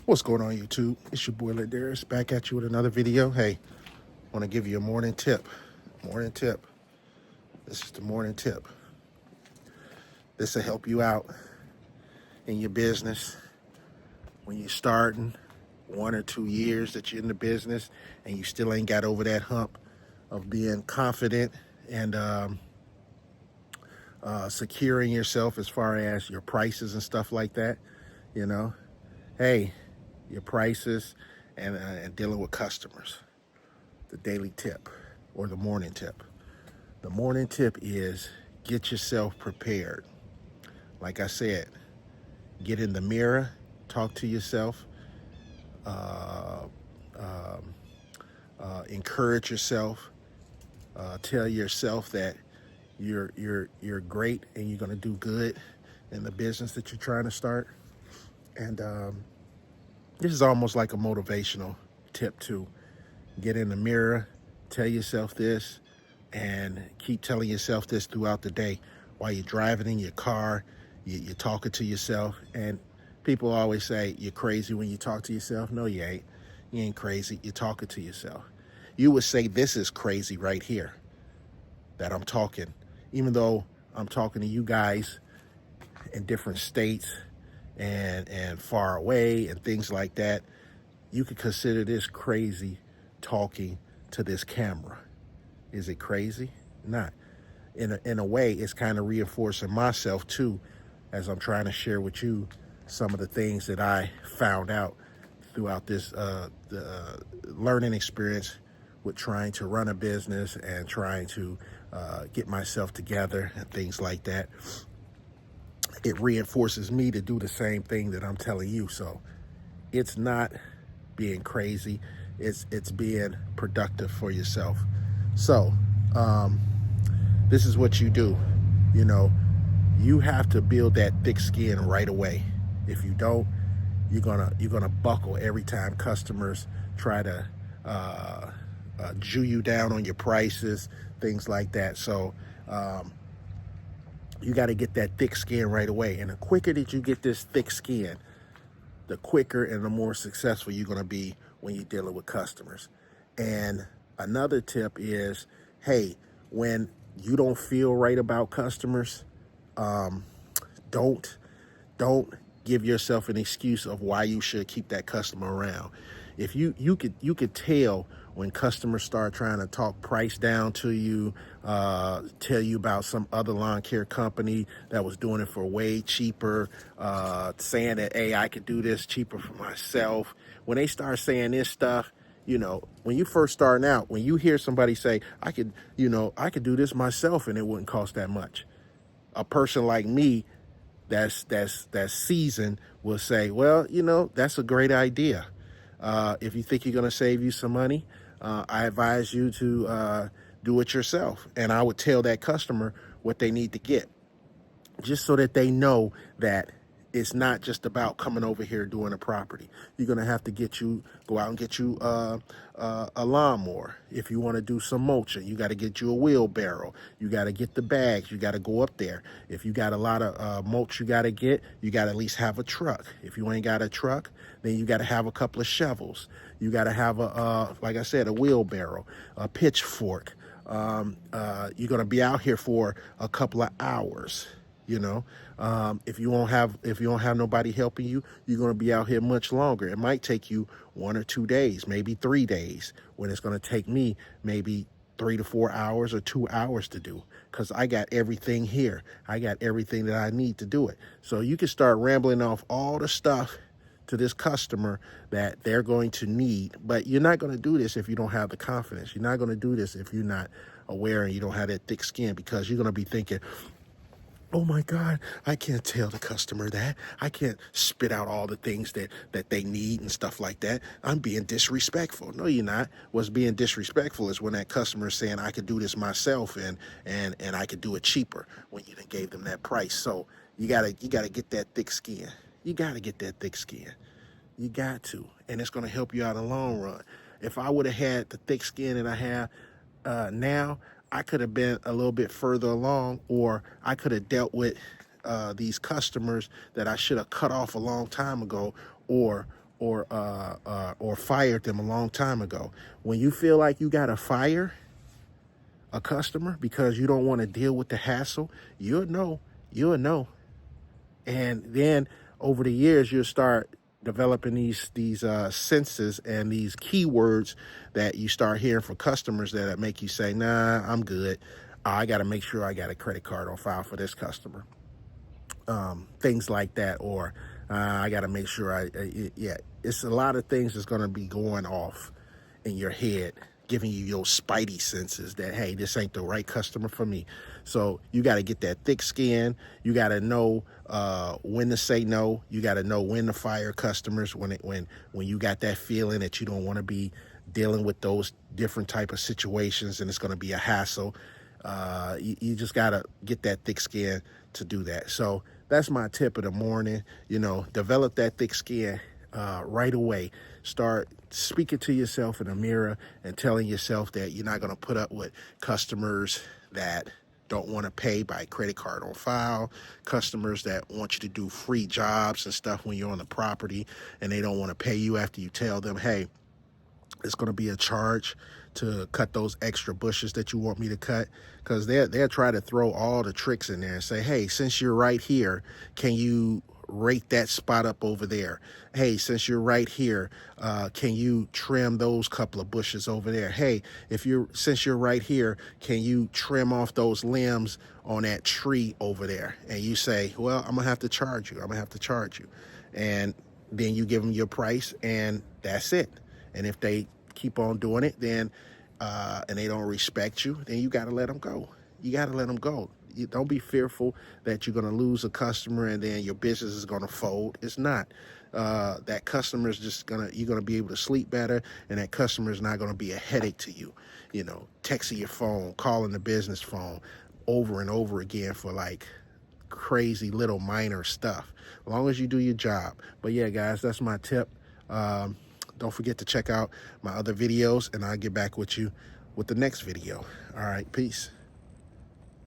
What's going on, YouTube? It's your boy Ladarius back at you with another video. Hey, want to give you a morning tip. Morning tip. This is the morning tip. This will help you out in your business when you're starting 1 or 2 years that you're in the business and you still ain't got over that hump of being confident and securing yourself as far as your prices and stuff like that. You know, hey, your prices and dealing with customers. The daily tip or the morning tip. The morning tip is get yourself prepared. Like I said, get in the mirror, talk to yourself, encourage yourself, tell yourself that you're great and you're gonna do good in the business that you're trying to start. And this is almost like a motivational tip too. Get in the mirror, tell yourself this, and keep telling yourself this throughout the day. While you're driving in your car, you're talking to yourself. And people always say, you're crazy when you talk to yourself. No, you ain't. You ain't crazy. You're talking to yourself. You would say, this is crazy right here that I'm talking. Even though I'm talking to you guys in different states and far away and things like that, you could consider this crazy talking to this camera. Is it crazy? Not. In a way, it's kind of reinforcing myself too, as I'm trying to share with you some of the things that I found out throughout this learning experience with trying to run a business and trying to get myself together and things like that. It reinforces me to do the same thing that I'm telling you. So it's not being crazy, it's being productive for yourself. So this is what you do. You know, you have to build that thick skin right away. If you don't, you're gonna buckle every time customers try to Jew you down on your prices, things like that. So you got to get that thick skin right away. And the quicker that you get this thick skin, the quicker and the more successful you're going to be when you're dealing with customers. And another tip is, hey, when you don't feel right about customers, don't give yourself an excuse of why you should keep that customer around. If you could tell when customers start trying to talk price down to you, tell you about some other lawn care company that was doing it for way cheaper, saying that, hey, I could do this cheaper for myself. When they start saying this stuff, you know, when you first starting out, when you hear somebody say, I could do this myself and it wouldn't cost that much. A person like me that's seasoned will say, well, you know, that's a great idea. If you think you're going to save you some money, I advise you to do it yourself. And I would tell that customer what they need to get, just so that they know that it's not just about coming over here doing a property. You're gonna have to go out and get you a lawnmower. If you want to do some mulching, you got to get you a wheelbarrow. You got to get the bags. You got to go up there. If you got a lot of mulch you got to get, you got to at least have a truck. If you ain't got a truck, then you got to have a couple of shovels. You got to have like I said, a wheelbarrow, a pitchfork. You're gonna be out here for a couple of hours. You know, if you don't have nobody helping you, you're going to be out here much longer. It might take you 1 or 2 days, maybe 3 days, when it's going to take me maybe 3 to 4 hours or 2 hours to do, because I got everything here. I got everything that I need to do it. So you can start rambling off all the stuff to this customer that they're going to need, but you're not going to do this if you don't have the confidence. You're not going to do this if you're not aware and you don't have that thick skin, because you're going to be thinking, oh my God, I can't tell the customer that. I can't spit out all the things that they need and stuff like that. I'm being disrespectful. No, you're not. What's being disrespectful is when that customer is saying, I could do this myself and I could do it cheaper, when you done gave them that price. So you gotta get that thick skin. You gotta get that thick skin. You got to. And it's gonna help you out in the long run. If I would have had the thick skin that I have now, I could have been a little bit further along, or I could have dealt with these customers that I should have cut off a long time ago, or or fired them a long time ago. When you feel like you got to fire a customer because you don't want to deal with the hassle, you'll know. And then over the years, you'll start developing these senses and these keywords that you start hearing from customers that make you say, nah, I'm good. I got to make sure I got a credit card on file for this customer. Things like that. Or I got to make sure yeah, it's a lot of things that's going to be going off in your head, giving you your spidey senses that, hey, this ain't the right customer for me. So you got to get that thick skin. You got to know when to say no. You got to know when to fire customers when you got that feeling that you don't want to be dealing with those different type of situations and it's going to be a hassle. You just got to get that thick skin to do that. So that's my tip of the morning. Develop that thick skin right away. Start speaking to yourself in the mirror and telling yourself that you're not going to put up with customers that don't want to pay by credit card on file, customers that want you to do free jobs and stuff when you're on the property and they don't want to pay you after you tell them, hey, it's going to be a charge to cut those extra bushes that you want me to cut, because they'll try to throw all the tricks in there and say, hey, since you're right here, can you rake that spot up over there? Hey, since you're right here, can you trim those couple of bushes over there? Hey, since you're right here, can you trim off those limbs on that tree over there? And you say, well, I'm gonna have to charge you. And then you give them your price and that's it. And if they keep on doing it, then and they don't respect you, then you got to let them go. You don't be fearful that you're going to lose a customer and then your business is going to fold. It's not. That customer is you're going to be able to sleep better, and that customer is not going to be a headache to you. Texting your phone, calling the business phone over and over again for like crazy little minor stuff. As long as you do your job. But yeah, guys, that's my tip. Don't forget to check out my other videos, and I'll get back with you with the next video. All right, peace.